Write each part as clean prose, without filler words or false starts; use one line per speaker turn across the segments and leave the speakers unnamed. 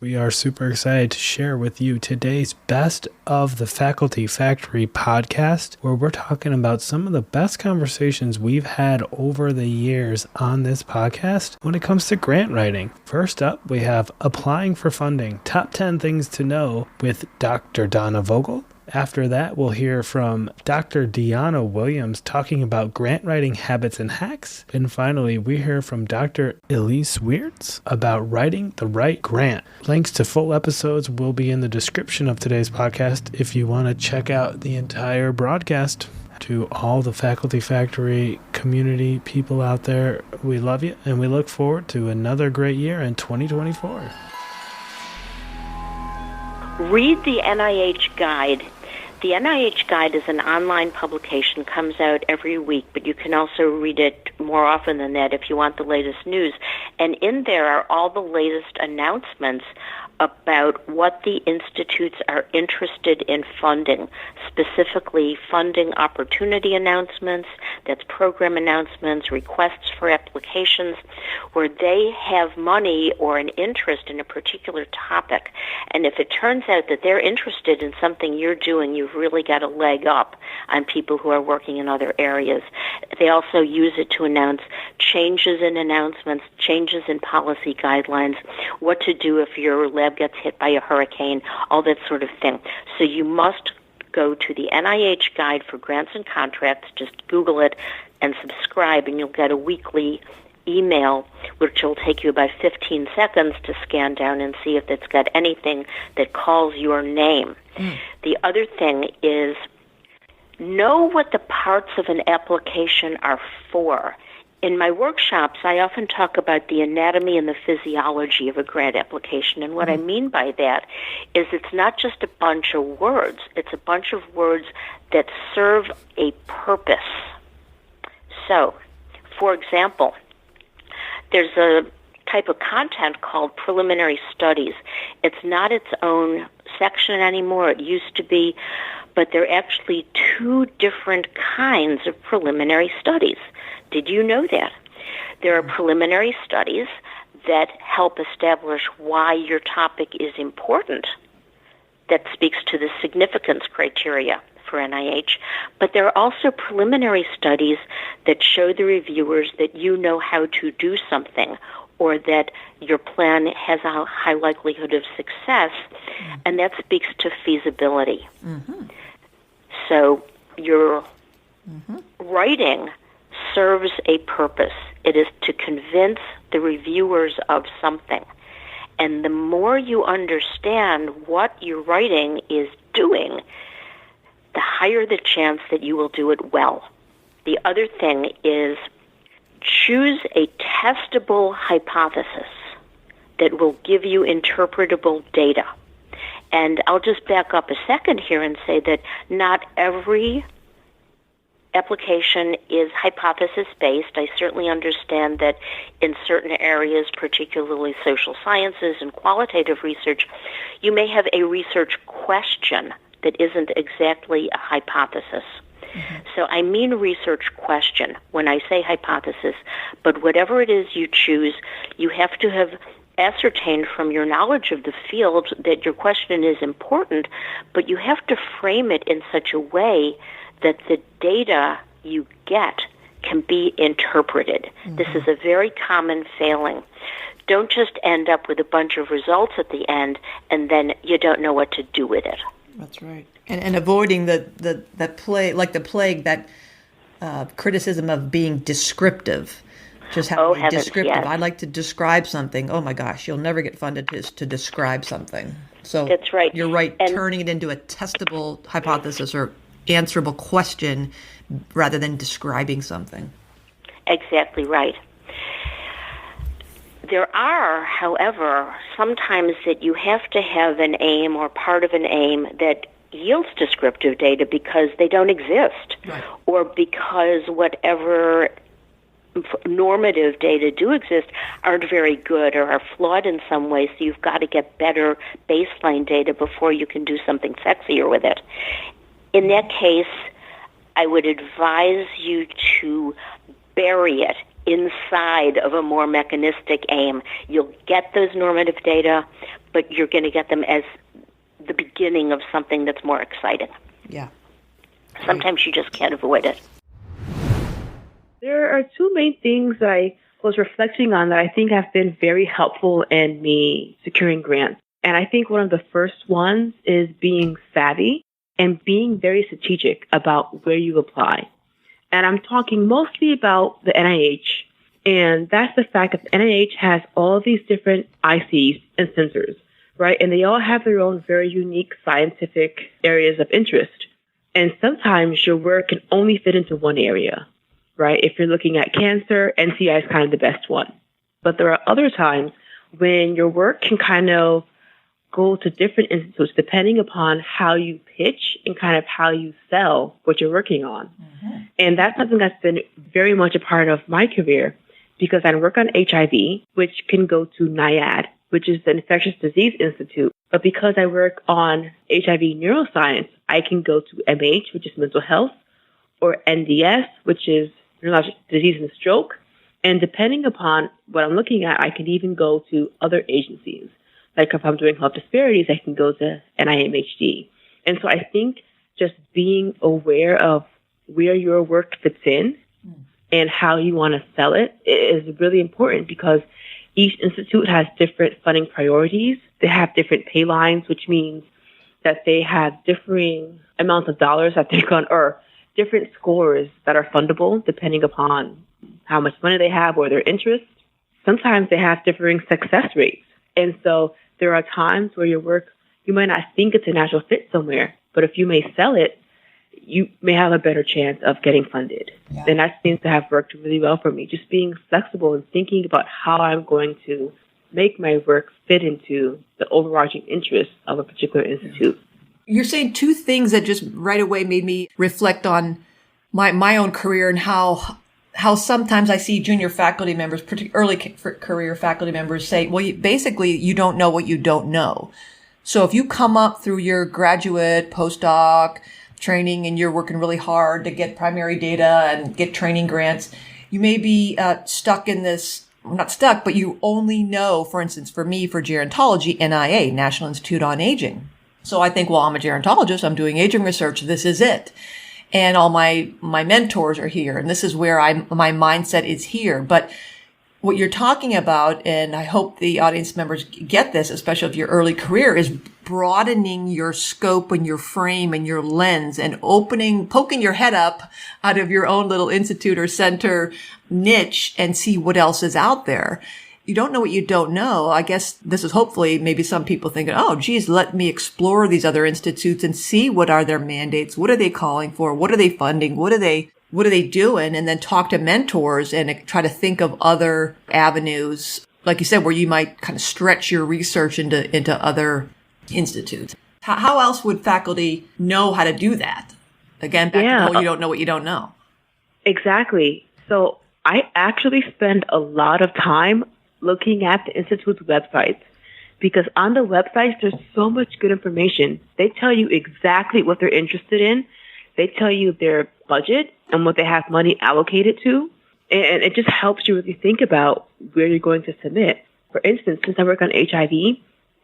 We are super excited to share with you today's Best of the Faculty Factory podcast, where we're talking about some of the best conversations we've had over the years on this podcast when it comes to grant writing. First up, we have Applying for Funding, Top 10 Things to Know with Dr. Donna Vogel. After that, we'll hear from Dr. Deanna Williams talking about grant writing habits and hacks. And finally, we hear from Dr. Elise Weirtz about writing the right grant. Links to full episodes will be in the description of today's podcast if you want to check out the entire broadcast. To all the Faculty Factory community people out there, we love you and we look forward to another great year in 2024.
Read the NIH Guide. The NIH Guide is an online publication, comes out every week, but you can also read it more often than that if you want the latest news. And in there are all the latest announcements about what the institutes are interested in funding, specifically funding opportunity announcements, that's program announcements, requests for applications, where they have money or an interest in a particular topic. And if it turns out that they're interested in something you're doing, you've really got a leg up on people who are working in other areas. They also use it to announce changes in announcements, changes in policy guidelines, what to do if your lab gets hit by a hurricane, all that sort of thing. So you must go to the NIH Guide for Grants and Contracts, just Google it and subscribe, and you'll get a weekly email, which will take you about 15 seconds to scan down and see if it's got anything that calls your name. The other thing is know what the parts of an application are for. In my workshops, I often talk about the anatomy and the physiology of a grant application, and what I mean by that is it's not just a bunch of words. It's a bunch of words that serve a purpose. So, for example, there's a type of content called preliminary studies. It's not its own section anymore. It used to be, but there are actually two different kinds of preliminary studies. Did you know that? There are preliminary studies that help establish why your topic is important. That speaks to the significance criteria for NIH. But there are also preliminary studies that show the reviewers that you know how to do something, or that your plan has a high likelihood of success, and that speaks to feasibility. So your writing serves a purpose. It is to convince the reviewers of something. And the more you understand what your writing is doing, the higher the chance that you will do it well. The other thing is choose a testable hypothesis that will give you interpretable data. And I'll just back up a second here and say that not every application is hypothesis-based. I certainly understand that in certain areas, particularly social sciences and qualitative research, you may have a research question that isn't exactly a hypothesis. So I mean research question when I say hypothesis, but whatever it is you choose, you have to have ascertained from your knowledge of the field that your question is important, but you have to frame it in such a way that the data you get can be interpreted. This is a very common failing. Don't just end up with a bunch of results at the end and then you don't know what to do with it.
That's right. And avoiding the plague, that criticism of being descriptive. Just having to be descriptive.
Yes.
I'd like to describe something. Oh my gosh, you'll never get funded to describe something. So
that's right.
You're right, and turning it into a testable hypothesis or answerable question rather than describing something.
Exactly right. There are, however, sometimes that you have to have an aim or part of an aim that yields descriptive data because they don't exist, right, or because whatever normative data do exist aren't very good or are flawed in some way, so you've got to get better baseline data before you can do something sexier with it. In that case, I would advise you to bury it inside of a more mechanistic aim. You'll get those normative data, but you're going to get them as the beginning of something that's more exciting.
Yeah.
Sometimes you just can't avoid it.
There are two main things that I was reflecting on that I think have been very helpful in me securing grants. And I think one of the first ones is being savvy and being very strategic about where you apply. And I'm talking mostly about the NIH. And that's the fact that the NIH has all these different ICs and sensors, right? And they all have their own very unique scientific areas of interest. And sometimes your work can only fit into one area, right? If you're looking at cancer, NCI is kind of the best one. But there are other times when your work can kind of go to different institutes depending upon how you pitch and kind of how you sell what you're working on. Mm-hmm. And that's something that's been very much a part of my career because I work on HIV, which can go to NIAID, which is the Infectious Disease Institute. But because I work on HIV neuroscience, I can go to MH, which is mental health, or NDS, which is neurologic disease and stroke. And depending upon what I'm looking at, I can even go to other agencies. Like if I'm doing health disparities, I can go to NIMHD. And so I think just being aware of where your work fits in and how you want to sell it is really important because each institute has different funding priorities. They have different pay lines, which means that they have differing amounts of dollars that they're going, or different scores that are fundable depending upon how much money they have or their interest. Sometimes they have differing success rates. And so there are times where your work, you might not think it's a natural fit somewhere, but if you may sell it, you may have a better chance of getting funded. Yeah. And that seems to have worked really well for me, just being flexible and thinking about how I'm going to make my work fit into the overarching interests of a particular institute.
You're saying two things that just right away made me reflect on my own career and how sometimes I see junior faculty members, particularly early career faculty members say, well, basically you don't know what you don't know. So if you come up through your graduate, postdoc training and you're working really hard to get primary data and get training grants, you may be stuck in this, well, not stuck, but you only know, for instance, for me, for gerontology, NIA, National Institute on Aging. So I think, well, I'm a gerontologist, I'm doing aging research, this is it. And all my mentors are here, and this is where my mindset is here. But what you're talking about, and I hope the audience members get this, especially if your early career, is broadening your scope and your frame and your lens and poking your head up out of your own little institute or center niche and see what else is out there. You don't know what you don't know. I guess this is hopefully maybe some people thinking, oh, geez, let me explore these other institutes and see what are their mandates. What are they calling for? What are they funding? What are they doing? And then talk to mentors and try to think of other avenues, like you said, where you might kind of stretch your research into other institutes. How else would faculty know how to do that? Again, back to the whole you don't know what you don't know.
Exactly. So I actually spend a lot of time looking at the institute's websites because on the websites, there's so much good information. They tell you exactly what they're interested in. They tell you their budget and what they have money allocated to. And it just helps you really think about where you're going to submit. For instance, since I work on HIV,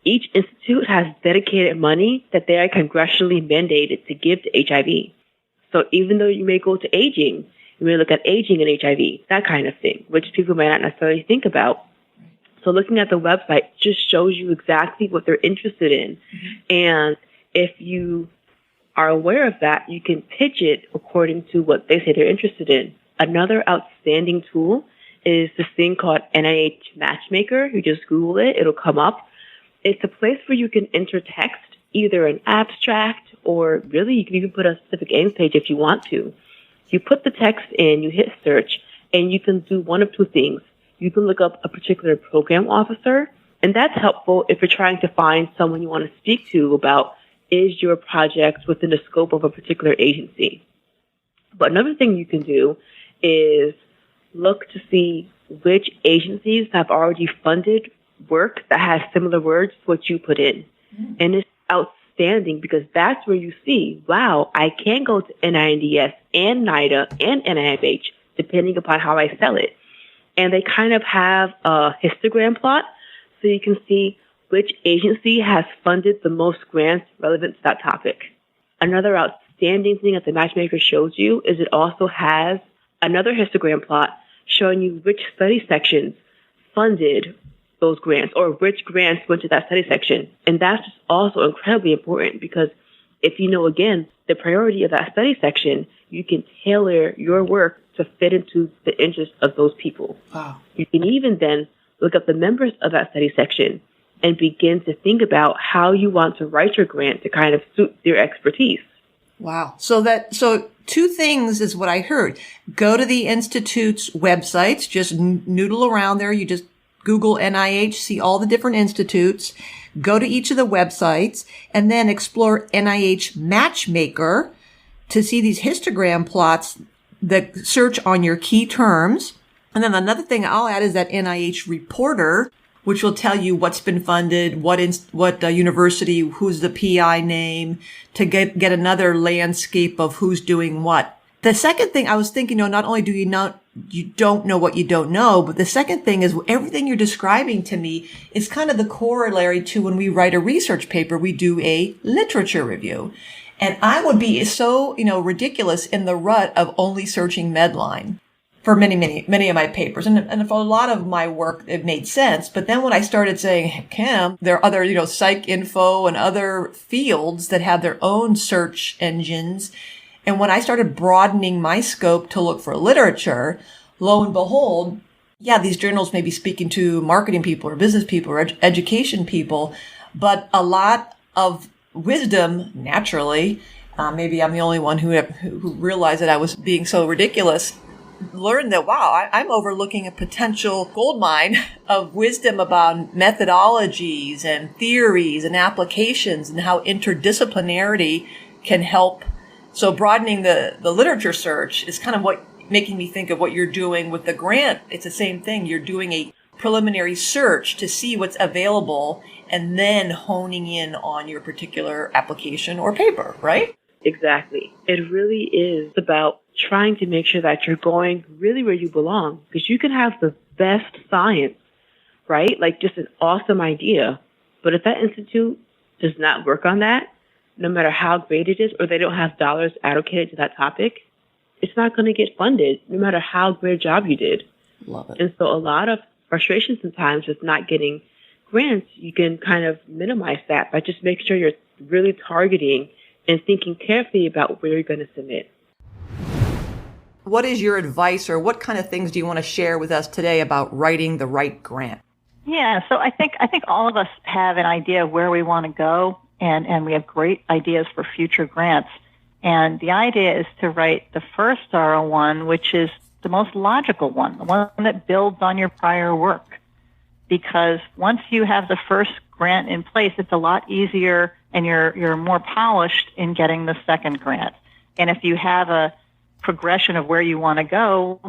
each institute has dedicated money that they are congressionally mandated to give to HIV. So even though you may go to aging, you may look at aging and HIV, that kind of thing, which people may not necessarily think about. So looking at the website just shows you exactly what they're interested in. Mm-hmm. And if you are aware of that, you can pitch it according to what they say they're interested in. Another outstanding tool is this thing called NIH Matchmaker. You just Google it, it'll come up. It's a place where you can enter text, either an abstract or really you can even put a specific aims page if you want to. You put the text in, you hit search, and you can do one of two things. You can look up a particular program officer, and that's helpful if you're trying to find someone you want to speak to about is your project within the scope of a particular agency. But another thing you can do is look to see which agencies have already funded work that has similar words to what you put in. Mm-hmm. And it's outstanding because that's where you see, wow, I can go to NINDS and NIDA and NIMH depending upon how I sell it. And they kind of have a histogram plot so you can see which agency has funded the most grants relevant to that topic. Another outstanding thing that the matchmaker shows you is it also has another histogram plot showing you which study sections funded those grants or which grants went to that study section. And that's just also incredibly important because if you know, again, the priority of that study section, you can tailor your work to fit into the interests of those people.
Wow.
You can even then look up the members of that study section and begin to think about how you want to write your grant to kind of suit their expertise.
Wow. So two things is what I heard. Go to the Institute's websites, just noodle around there. You just Google NIH, see all the different institutes, go to each of the websites, and then explore NIH Matchmaker to see these histogram plots that search on your key terms. And then another thing I'll add is that NIH Reporter, which will tell you what's been funded, what university, who's the PI name, to get another landscape of who's doing what. The second thing I was thinking, not only do you don't know what you don't know, but the second thing is everything you're describing to me is kind of the corollary to when we write a research paper, we do a literature review. And I would be so, ridiculous in the rut of only searching Medline for many of my papers. And for a lot of my work, it made sense. But then when I started saying, Kim, there are other, psych info and other fields that have their own search engines. And when I started broadening my scope to look for literature, lo and behold, these journals may be speaking to marketing people or business people or education people, but a lot of wisdom, naturally, maybe I'm the only one who realized that I was being so ridiculous, learned that, wow, I'm overlooking a potential goldmine of wisdom about methodologies and theories and applications and how interdisciplinarity can help. So broadening the literature search is kind of what making me think of what you're doing with the grant. It's the same thing. You're doing a preliminary search to see what's available and then honing in on your particular application or paper, right?
Exactly. It really is about trying to make sure that you're going really where you belong, because you can have the best science, right? Like just an awesome idea. But if that institute does not work on that, no matter how great it is, or they don't have dollars allocated to that topic, it's not going to get funded, no matter how great a job you did.
Love it.
And so a lot of frustration sometimes with not getting grants, you can kind of minimize that by just making sure you're really targeting and thinking carefully about where you're going to submit.
What is your advice, or what kind of things do you want to share with us today about writing the right grant?
Yeah, so I think all of us have an idea of where we want to go, and we have great ideas for future grants. And the idea is to write the first thorough one, which is the most logical one, the one that builds on your prior work. Because once you have the first grant in place, it's a lot easier and you're more polished in getting the second grant. And if you have a progression of where you want to go,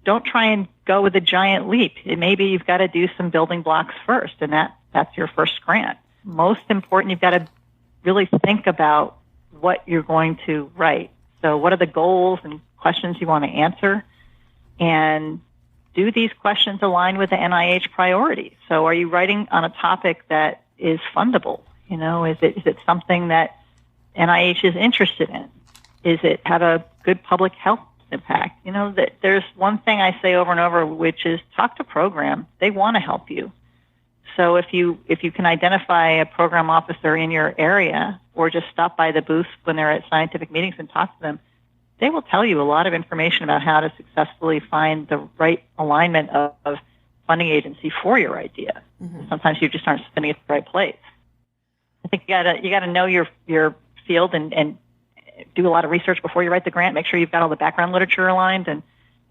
don't try and go with a giant leap. Maybe you've got to do some building blocks first, and that's your first grant. Most important, you've got to really think about what you're going to write. So what are the goals and questions you want to answer? And do these questions align with the NIH priorities? So are you writing on a topic that is fundable? Is it something that NIH is interested in? Is it have a good public health impact? That there's one thing I say over and over, which is talk to program. They want to help you. So if you can identify a program officer in your area, or just stop by the booth when they're at scientific meetings and talk to them, they will tell you a lot of information about how to successfully find the right alignment of funding agency for your idea. Mm-hmm. Sometimes you just aren't spending it at the right place. I think you gotta know your field and do a lot of research before you write the grant. Make sure you've got all the background literature aligned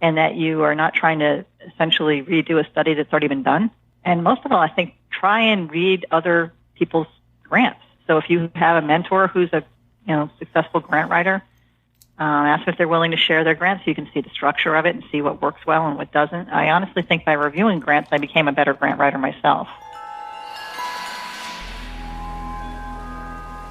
and that you are not trying to essentially redo a study that's already been done. And most of all, I think try and read other people's grants. So if you have a mentor who's a successful grant writer, ask if they're willing to share their grants so you can see the structure of it and see what works well and what doesn't. I honestly think by reviewing grants, I became a better grant writer myself.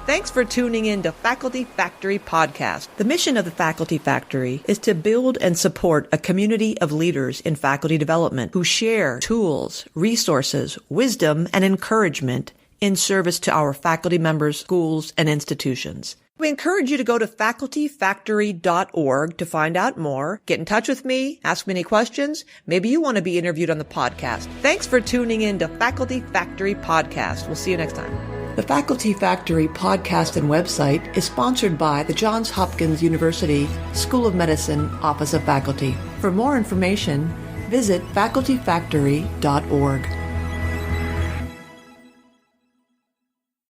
Thanks for tuning in to Faculty Factory Podcast. The mission of the Faculty Factory is to build and support a community of leaders in faculty development who share tools, resources, wisdom, and encouragement in service to our faculty members, schools, and institutions. We encourage you to go to facultyfactory.org to find out more. Get in touch with me, ask me any questions. Maybe you want to be interviewed on the podcast. Thanks for tuning in to Faculty Factory Podcast. We'll see you next time. The Faculty Factory podcast and website is sponsored by the Johns Hopkins University School of Medicine Office of Faculty. For more information, visit facultyfactory.org.